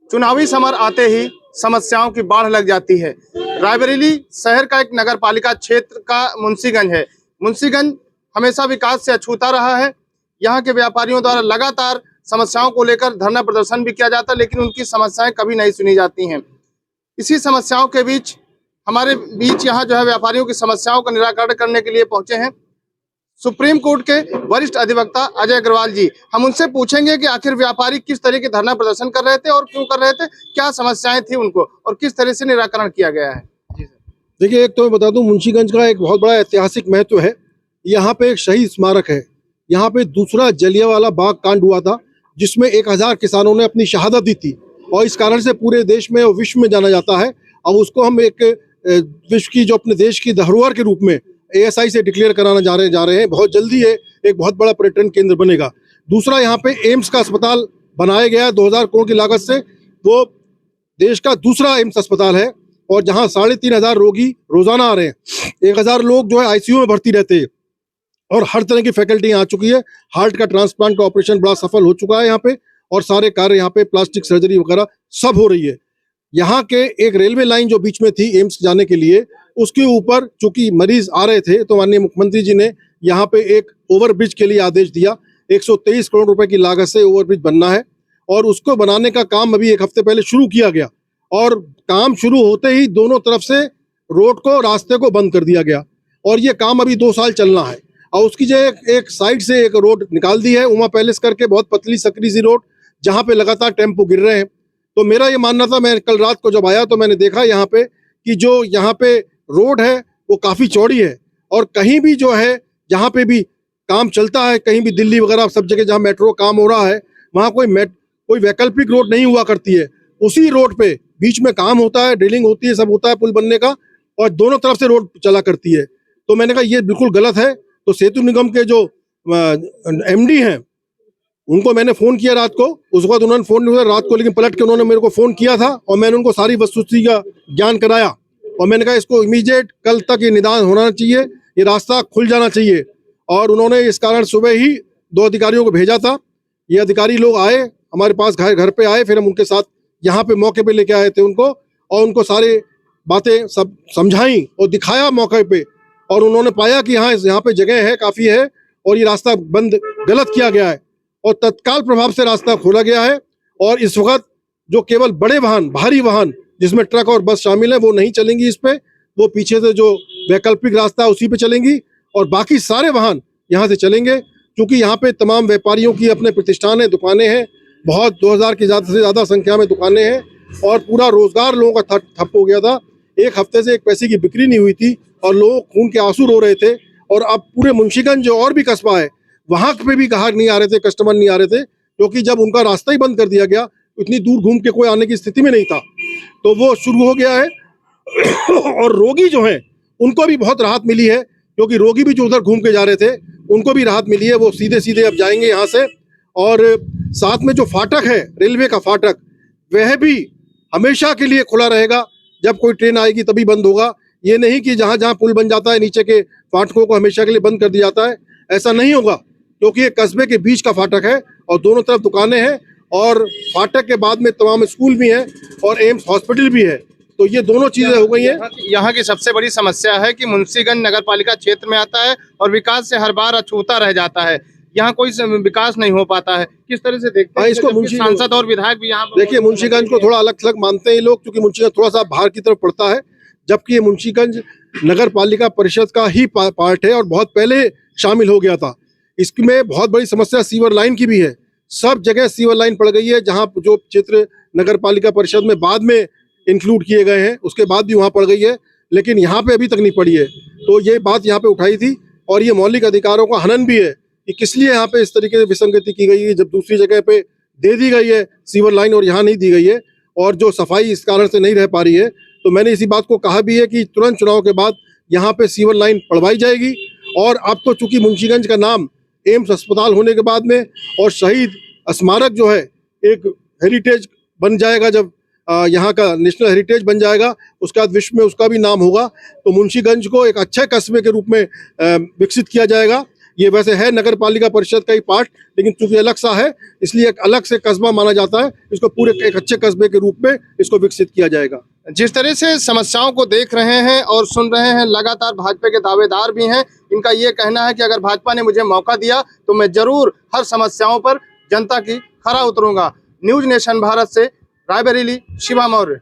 चुनावी समर आते ही समस्याओं की बाढ़ लग जाती है। रायबरेली शहर का एक नगर पालिका क्षेत्र का मुंशीगंज है। मुंशीगंज हमेशा विकास से अछूता रहा है। यहाँ के व्यापारियों द्वारा लगातार समस्याओं को लेकर धरना प्रदर्शन भी किया जाता है, लेकिन उनकी समस्याएं कभी नहीं सुनी जाती हैं। इसी समस्याओं के बीच हमारे बीच यहाँ जो है व्यापारियों की समस्याओं का निराकरण करने के लिए पहुंचे हैं सुप्रीम कोर्ट के वरिष्ठ अधिवक्ता अजय अग्रवाल जी। हम उनसे पूछेंगे कि आखिर व्यापारी किस तरह के धरना प्रदर्शन कर रहे थे और क्यों कर रहे थे, क्या समस्याएं थी उनको और किस तरह से निराकरण किया गया है। जी सर। देखिए, एक तो मैं बता दूं, मुंशीगंज का एक बहुत बड़ा ऐतिहासिक महत्व है। यहाँ पे एक शहीद स्मारक है। यहाँ पे दूसरा जलियांवाला बाग कांड हुआ था, जिसमें 1000 किसानों ने अपनी शहादत दी थी, और इस कारण से पूरे देश में और विश्व में जाना जाता है। अब उसको हम एक विश्व की, जो अपने देश की धरोहर के रूप में ASI से डिक्लेयर कराना जा रहे हैं। बहुत जल्दी ये एक बहुत बड़ा पर्यटन केंद्र बनेगा। दूसरा, यहाँ पे एम्स का अस्पताल बनाया गया है 2000 करोड़ की लागत से। वो देश का दूसरा एम्स अस्पताल है, और जहाँ 3500 रोगी रोजाना आ रहे हैं। 1000 लोग जो है ICU में भर्ती रहते हैं, और हर तरह की फैकल्टी आ चुकी है। हार्ट का ट्रांसप्लांट का ऑपरेशन बड़ा सफल हो चुका है यहाँ पे, और सारे कार्य यहाँ पे, प्लास्टिक सर्जरी वगैरह सब हो रही है। यहाँ के एक रेलवे लाइन जो बीच में थी एम्स जाने के लिए, उसके ऊपर चूंकि मरीज आ रहे थे, तो माननीय मुख्यमंत्री जी ने यहाँ पे एक ओवरब्रिज के लिए आदेश दिया। 123 करोड़ रुपए की लागत से ओवरब्रिज बनना है, और उसको बनाने का काम अभी 1 हफ्ते पहले शुरू किया गया, और काम शुरू होते ही दोनों तरफ से रोड को, रास्ते को बंद कर दिया गया, और ये काम अभी 2 साल चलना है। और उसकी जो एक साइड से एक रोड निकाल दी है, उमा पैलेस करके, बहुत पतली सकरी सी रोड, जहाँ पे लगातार टेम्पो गिर रहे हैं। तो मेरा ये मानना था, मैं कल रात को जब आया तो मैंने देखा यहाँ पे कि जो यहाँ पे रोड है वो काफी चौड़ी है, और कहीं भी जो है, जहाँ पे भी काम चलता है, कहीं भी दिल्ली वगैरह सब जगह जहाँ मेट्रो काम हो रहा है, वहाँ कोई वैकल्पिक रोड नहीं हुआ करती है। उसी रोड पे बीच में काम होता है, ड्रिलिंग होती है, सब होता है पुल बनने का, और दोनों तरफ से रोड चला करती है। तो मैंने कहा ये बिल्कुल गलत है। तो सेतु निगम के जो MD हैं, उनको मैंने फोन किया रात को। उस वक्त उन्होंने फोन नहीं किया रात को, लेकिन पलट के उन्होंने मेरे को फोन किया था, और मैंने उनको सारी वस्तुस्थिति का ज्ञान कराया, और मैंने कहा इसको इमीडिएट कल तक ये निदान होना चाहिए, ये रास्ता खुल जाना चाहिए। और उन्होंने इस कारण सुबह ही 2 अधिकारियों को भेजा था। ये अधिकारी लोग आए हमारे पास, घर पे आए, फिर हम उनके साथ यहाँ पे मौके पे लेके आए थे उनको, और उनको सारी बातें सब समझाई और दिखाया मौके पे। और उन्होंने पाया कि हाँ, यहाँ पे जगह है, काफी है, और ये रास्ता बंद गलत किया गया है, और तत्काल प्रभाव से रास्ता खोला गया है। और इस वक्त जो केवल बड़े वाहन, भारी वाहन, जिसमें ट्रक और बस शामिल है, वो नहीं चलेंगी इस पे। वो पीछे से जो वैकल्पिक रास्ता है उसी पे चलेंगी, और बाकी सारे वाहन यहाँ से चलेंगे। क्योंकि यहाँ पे तमाम व्यापारियों की अपने प्रतिष्ठान है, दुकानें हैं, बहुत 2000 की ज़्यादा से ज़्यादा संख्या में दुकानें हैं, और पूरा रोजगार लोगों का ठप हो गया था। 1 हफ्ते से 1 पैसे की बिक्री नहीं हुई थी, और लोग खून के आंसू रो रहे थे। और अब पूरे मुंशीगंज जो और भी कस्बा है, वहां पे भी ग्राहक नहीं आ रहे थे, कस्टमर नहीं आ रहे थे, क्योंकि जब उनका रास्ता ही बंद कर दिया गया, इतनी दूर घूम के कोई आने की स्थिति में नहीं था। तो वो शुरू हो गया है। और रोगी जो हैं, उनको भी बहुत राहत मिली है, क्योंकि रोगी भी जो उधर घूम के जा रहे थे, उनको भी राहत मिली है। वो सीधे सीधे अब जाएंगे यहाँ से। और साथ में जो फाटक है, रेलवे का फाटक, वह भी हमेशा के लिए खुला रहेगा। जब कोई ट्रेन आएगी तभी बंद होगा। ये नहीं कि जहाँ जहाँ पुल बन जाता है, नीचे के फाटकों को हमेशा के लिए बंद कर दिया जाता है, ऐसा नहीं होगा। क्योंकि ये कस्बे के बीच का फाटक है, और दोनों तरफ दुकानें हैं, और फाटक के बाद में तमाम स्कूल भी हैं, और एम्स हॉस्पिटल भी है। तो ये दोनों चीजें हो गई हैं। यहाँ की सबसे बड़ी समस्या है कि मुंशीगंज नगर पालिका क्षेत्र में आता है और विकास से हर बार अछूता रह जाता है। यहाँ कोई विकास नहीं हो पाता है। किस तरह से देखते हैं इसको? सांसद और विधायक भी यहाँ देखिए, मुंशीगंज को थोड़ा अलग थलग मानते हैं लोग, क्योंकि मुंशीगंज थोड़ा सा बाहर की तरफ पड़ता है, जबकि ये मुंशीगंज नगर पालिका परिषद का ही पार्ट है, और बहुत पहले शामिल हो गया था। इसमें बहुत बड़ी समस्या सीवर लाइन की भी है। सब जगह सीवर लाइन पड़ गई है, जहाँ जो क्षेत्र नगर पालिका परिषद में बाद में इंक्लूड किए गए हैं, उसके बाद भी वहाँ पड़ गई है, लेकिन यहाँ पे अभी तक नहीं पड़ी है। तो ये बात यहाँ पे उठाई थी, और ये मौलिक अधिकारों का हनन भी है कि किस लिए यहाँ पे इस तरीके से विसंगति की गई है, जब दूसरी जगह पे दे दी गई है सीवर लाइन और यहाँ नहीं दी गई है, और जो सफाई इस कारण से नहीं रह पा रही है। तो मैंने इसी बात को कहा भी है कि तुरंत चुनाव के बाद यहाँ पे सीवर लाइन पड़वाई जाएगी। और अब तो चूंकि मुंशीगंज का नाम एम्स अस्पताल होने के बाद में, और शहीद स्मारक जो है एक हेरिटेज बन जाएगा, जब यहाँ का नेशनल हेरिटेज बन जाएगा, उसके बाद विश्व में उसका भी नाम होगा। तो मुंशीगंज को एक अच्छे कस्बे के रूप में विकसित किया जाएगा। ये वैसे है नगर पालिका परिषद का ही पार्ट, लेकिन चूंकि अलग सा है इसलिए एक अलग से कस्बा माना जाता है। इसको पूरे एक अच्छे कस्बे के रूप में इसको विकसित किया जाएगा। जिस तरह से समस्याओं को देख रहे हैं और सुन रहे हैं, लगातार भाजपा के दावेदार भी हैं। इनका ये कहना है कि अगर भाजपा ने मुझे मौका दिया तो मैं जरूर हर समस्याओं पर जनता की खरा उतरूंगा। न्यूज नेशन भारत से रायबरेली, शिवा मौर्य।